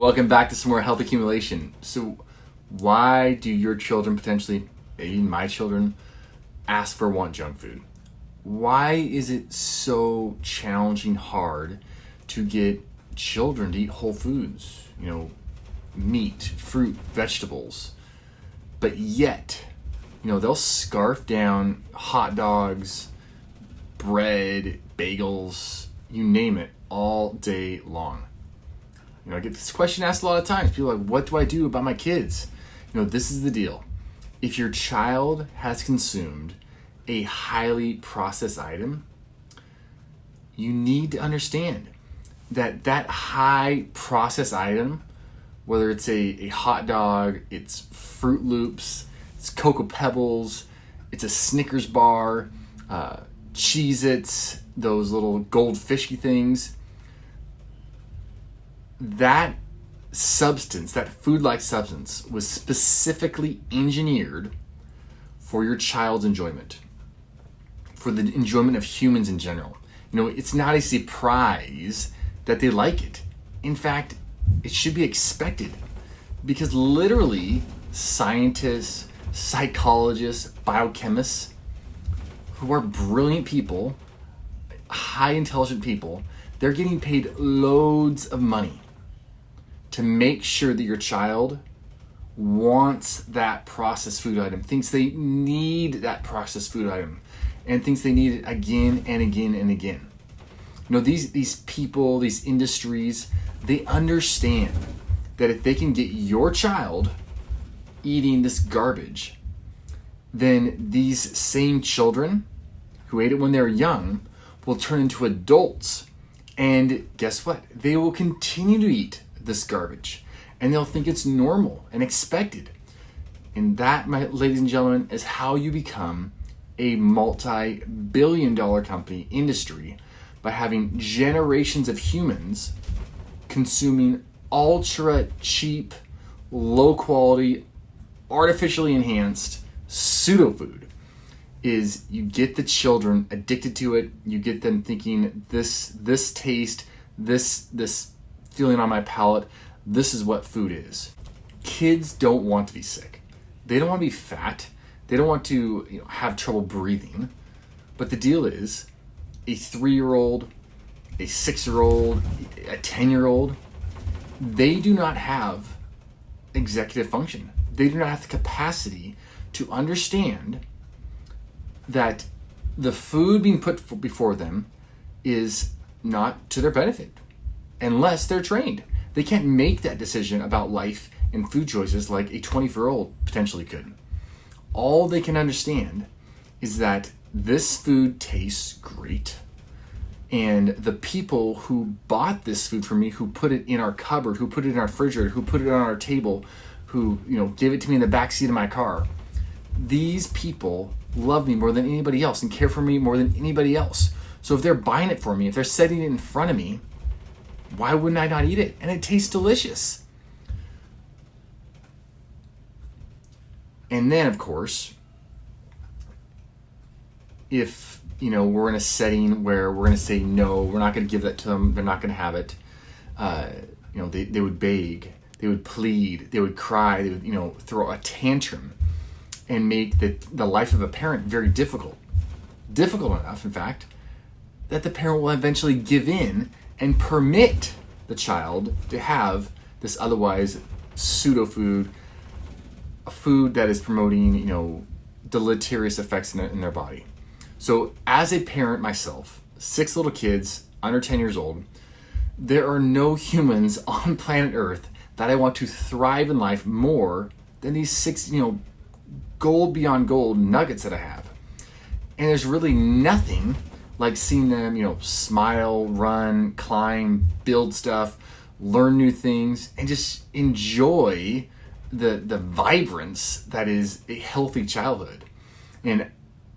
Welcome back to some more health accumulation. So why do your children potentially, maybe my children, ask for want junk food? Why is it so challenging, hard to get children to eat whole foods? Meat, fruit, vegetables. But yet, they'll scarf down hot dogs, bread, bagels, you name it, all day long. I get this question asked a lot of times. People are like, what do I do about my kids? This is the deal. If your child has consumed a highly processed item, you need to understand that high processed item, whether it's a hot dog, it's Fruit Loops, it's Cocoa Pebbles, it's a Snickers bar, Cheez-Its, those little goldfishy things, that substance, that food-like substance, was specifically engineered for your child's enjoyment, for the enjoyment of humans in general. It's not a surprise that they like it. In fact, it should be expected, because literally scientists, psychologists, biochemists, who are brilliant people, high intelligent people, they're getting paid loads of money to make sure that your child wants that processed food item, thinks they need that processed food item, and thinks they need it again and again and again. These people, these industries, they understand that if they can get your child eating this garbage, then these same children who ate it when they were young will turn into adults. And guess what? They will continue to eat this garbage, and they'll think it's normal and expected. And that, my ladies and gentlemen, is how you become a multi-billion-dollar company industry, by having generations of humans consuming ultra cheap, low quality, artificially enhanced pseudo food. Is you get the children addicted to it, you get them thinking this taste, this feeling on my palate, this is what food is. Kids don't want to be sick. They don't want to be fat. They don't want to have trouble breathing. But the deal is, a 3-year-old, a 6-year-old, a 10-year-old, they do not have executive function. They do not have the capacity to understand that the food being put before them is not to their benefit unless they're trained. They can't make that decision about life and food choices like a 24-year-old potentially could. All they can understand is that this food tastes great, and the people who bought this food from me, who put it in our cupboard, who put it in our refrigerator, who put it on our table, who gave it to me in the backseat of my car, these people love me more than anybody else and care for me more than anybody else. So if they're buying it for me, if they're setting it in front of me, why wouldn't I not eat it? And it tastes delicious. And then, of course, if we're in a setting where we're going to say no, we're not going to give that to them, they're not going to have it, they would beg, they would plead, they would cry, they would throw a tantrum, and make the life of a parent very difficult enough, in fact, that the parent will eventually give in and permit the child to have this otherwise pseudo food, a food that is promoting deleterious effects in their body. So as a parent myself, 6 little kids under 10 years old, there are no humans on planet Earth that I want to thrive in life more than these 6 gold beyond gold nuggets that I have. And there's really nothing like seeing them smile, run, climb, build stuff, learn new things, and just enjoy the vibrance that is a healthy childhood. And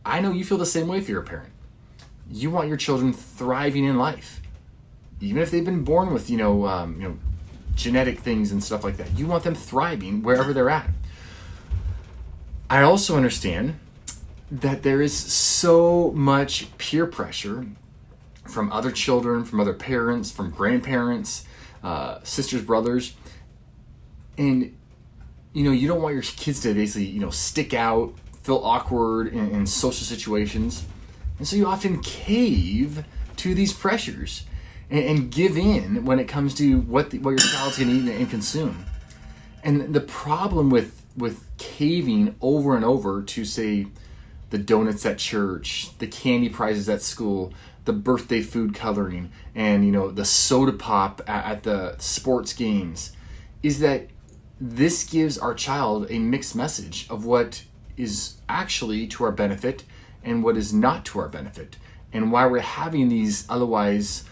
I know you feel the same way if you're a parent. You want your children thriving in life, even if they've been born with genetic things and stuff like that. You want them thriving wherever they're at. I also understand that there is so much peer pressure from other children, from other parents, from grandparents, sisters, brothers, And, you don't want your kids to basically, stick out, feel awkward in social situations. And so you often cave to these pressures and give in when it comes to what your child's going to eat and consume. And the problem with caving over and over to, say, the donuts at church, the candy prizes at school, the birthday food coloring, and the soda pop at the sports games, is that this gives our child a mixed message of what is actually to our benefit and what is not to our benefit, and why we're having these otherwise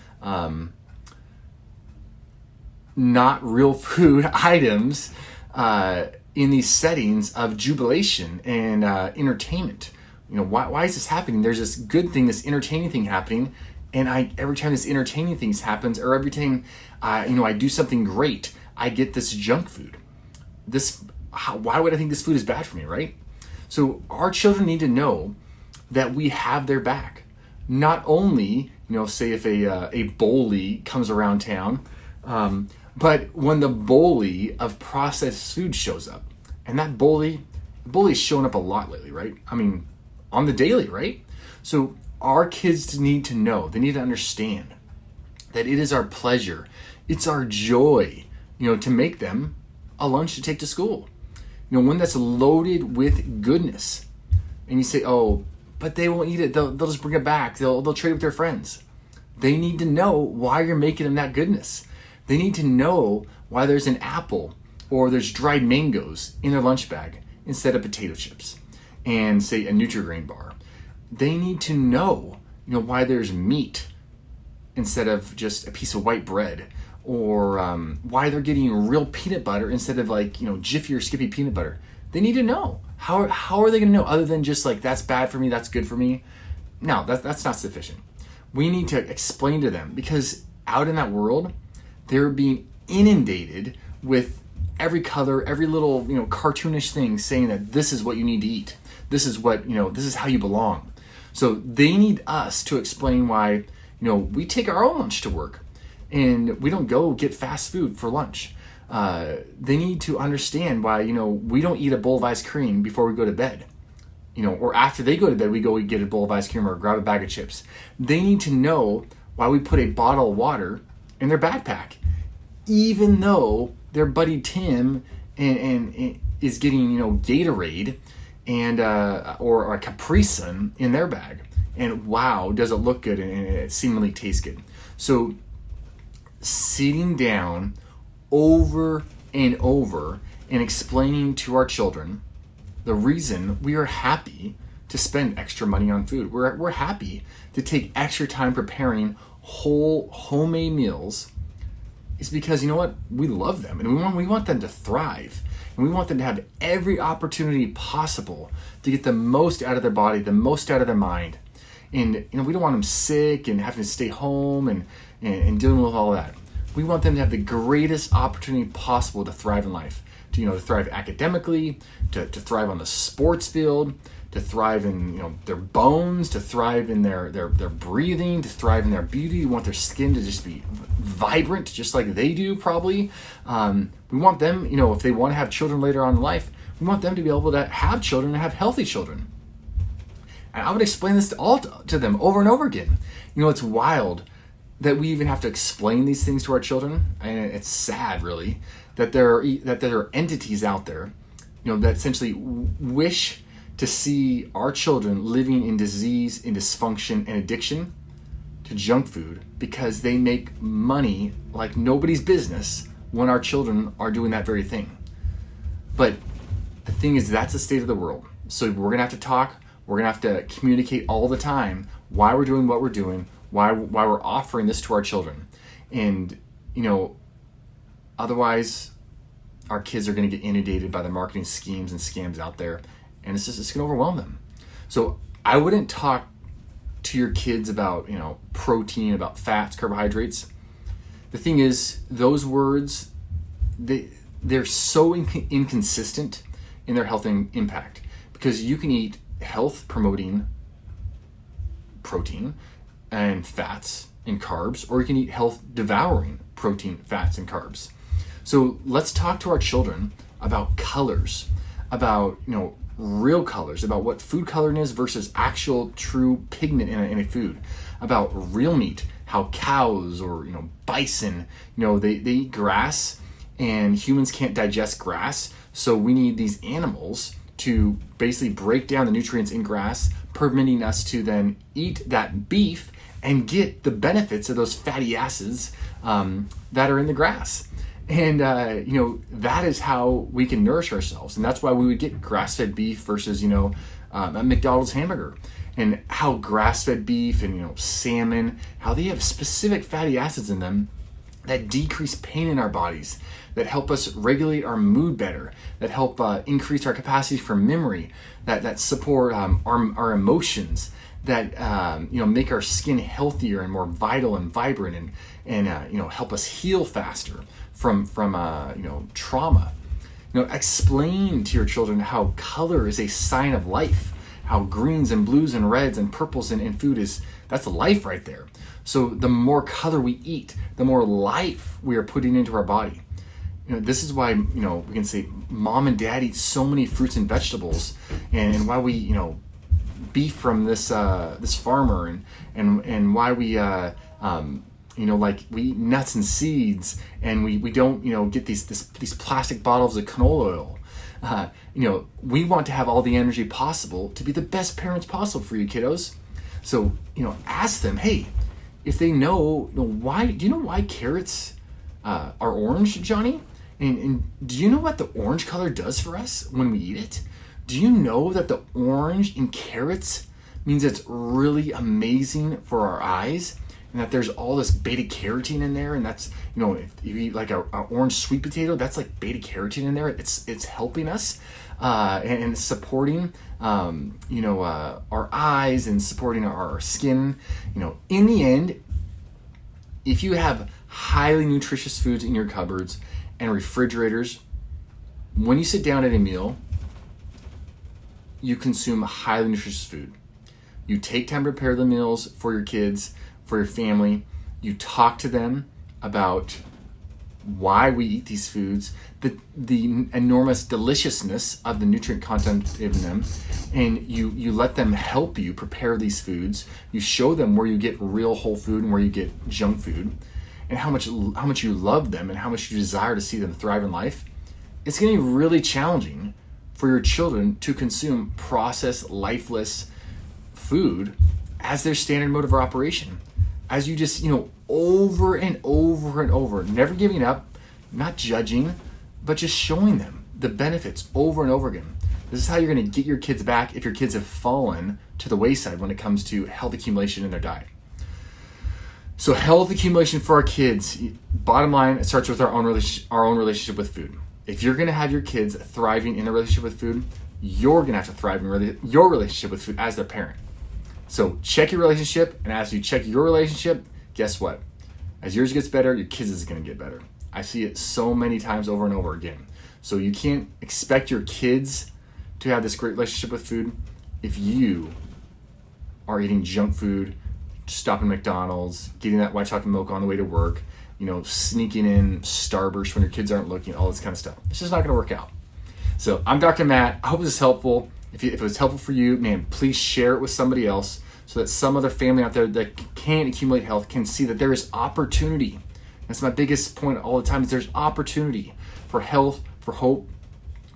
not real food items in these settings of jubilation and entertainment. Why is this happening? There's this good thing, this entertaining thing happening, and every time this entertaining thing happens, or every time I do something great, I get this junk food. Why would I think this food is bad for me, right? So our children need to know that we have their back. Not only, say if a bully comes around town, but when the bully of processed food shows up, and that bully's shown up a lot lately, right? I mean, on the daily, right? So our kids need to know, they need to understand that it is our pleasure, it's our joy, to make them a lunch to take to school. One that's loaded with goodness. And you say, oh, but they won't eat it. They'll just bring it back. They'll trade it with their friends. They need to know why you're making them that goodness. They need to know why there's an apple or there's dried mangoes in their lunch bag instead of potato chips and, say, a Nutri-Grain bar. They need to know, why there's meat instead of just a piece of white bread, or why they're getting real peanut butter instead of Jiffy or Skippy peanut butter. They need to know. How are they going to know other than just that's bad for me, that's good for me? No, that's not sufficient. We need to explain to them, because out in that world, they're being inundated with every color, every little cartoonish thing saying that this is what you need to eat. This is what this is how you belong. So they need us to explain why we take our own lunch to work, and we don't go get fast food for lunch. They need to understand why, we don't eat a bowl of ice cream before we go to bed. Or after they go to bed, we go get a bowl of ice cream or grab a bag of chips. They need to know why we put a bottle of water in their backpack, even though their buddy Tim and is getting, Gatorade and or a Capri Sun in their bag. And wow, does it look good, and it seemingly tastes good. So sitting down over and over and explaining to our children the reason we are happy to spend extra money on food. We're happy to take extra time preparing whole homemade meals is because, we love them, and we want them to thrive, and we want them to have every opportunity possible to get the most out of their body, the most out of their mind. And we don't want them sick and having to stay home and dealing with all that. We want them to have the greatest opportunity possible to thrive in life, to thrive academically, to thrive on the sports field, to thrive in their bones, to thrive in their breathing, to thrive in their beauty. We want their skin to just be vibrant, just like they do probably. We want them, if they want to have children later on in life, we want them to be able to have children and have healthy children. And I would explain this to them over and over again. It's wild that we even have to explain these things to our children, and it's sad, really, that there are entities out there, that essentially wish to see our children living in disease, in dysfunction, and addiction to junk food because they make money like nobody's business when our children are doing that very thing. But the thing is, that's the state of the world. So we're gonna have to talk. We're gonna have to communicate all the time why we're doing what we're doing, why we're offering this to our children. And otherwise our kids are going to get inundated by the marketing schemes and scams out there, and it's going to overwhelm them. So I wouldn't talk to your kids about protein, about fats, carbohydrates. The thing is, those words, they're so inconsistent in their health impact, because you can eat health promoting protein and fats and carbs, or you can eat health devouring protein, fats, and carbs. So let's talk to our children about colors, about real colors, about what food coloring is versus actual true pigment in a food, about real meat, how cows or bison, they eat grass, and humans can't digest grass, so we need these animals to basically break down the nutrients in grass, permitting us to then eat that beef and get the benefits of those fatty acids that are in the grass. And that is how we can nourish ourselves, and that's why we would get grass-fed beef versus a McDonald's hamburger. And how grass-fed beef and salmon, how they have specific fatty acids in them that decrease pain in our bodies, that help us regulate our mood better, that help increase our capacity for memory, that support our emotions, that make our skin healthier and more vital and vibrant, and help us heal faster from trauma. Explain to your children how color is a sign of life, how greens and blues and reds and purples in food that's life right there. So the more color we eat, the more life we are putting into our body. This is why we can say mom and dad eat so many fruits and vegetables, and why we beef from this farmer, and why we we eat nuts and seeds, and we don't get these plastic bottles of canola oil. We want to have all the energy possible to be the best parents possible for you kiddos. So ask them, hey, if they know why. Do you know why carrots are orange, Johnny? And do you know what the orange color does for us when we eat it? Do you know that the orange in carrots means it's really amazing for our eyes, and that there's all this beta carotene in there? And that's if you eat like a orange sweet potato, that's like beta carotene in there. It's helping us and supporting our eyes and supporting our skin. In the end, if you have highly nutritious foods in your cupboards and refrigerators, when you sit down at a meal, you consume highly nutritious food. You take time to prepare the meals for your kids, for your family. You talk to them about why we eat these foods, the enormous deliciousness of the nutrient content in them, and you let them help you prepare these foods. You show them where you get real whole food and where you get junk food, and how much you love them and how much you desire to see them thrive in life. It's going to be really challenging for your children to consume processed, lifeless food as their standard mode of operation. As you just, over and over and over, never giving up, not judging, but just showing them the benefits over and over again. This is how you're going to get your kids back if your kids have fallen to the wayside when it comes to health accumulation in their diet. So health accumulation for our kids, bottom line, it starts with our own relationship with food. If you're going to have your kids thriving in their relationship with food, you're going to have to thrive in your relationship with food as their parent. So check your relationship, and as you check your relationship, guess what? As yours gets better, your kids is going to get better. I see it so many times over and over again. So you can't expect your kids to have this great relationship with food if you are eating junk food, stopping McDonald's, getting that white chocolate milk on the way to work, sneaking in Starburst when your kids aren't looking, all this kind of stuff. It's just not going to work out. So I'm Dr. Matt. I hope this is helpful. If it was helpful for you, man, please share it with somebody else so that some other family out there that can't accumulate health can see that there is opportunity. That's my biggest point all the time, is there's opportunity for health, for hope,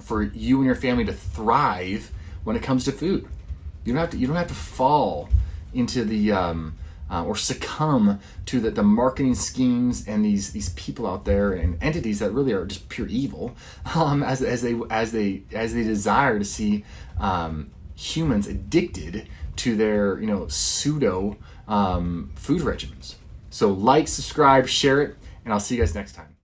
for you and your family to thrive when it comes to food. You don't have to fall into the or succumb to the marketing schemes and these people out there and entities that really are just pure evil, as they desire to see humans addicted to their pseudo food regimens. So like, subscribe, share it, and I'll see you guys next time.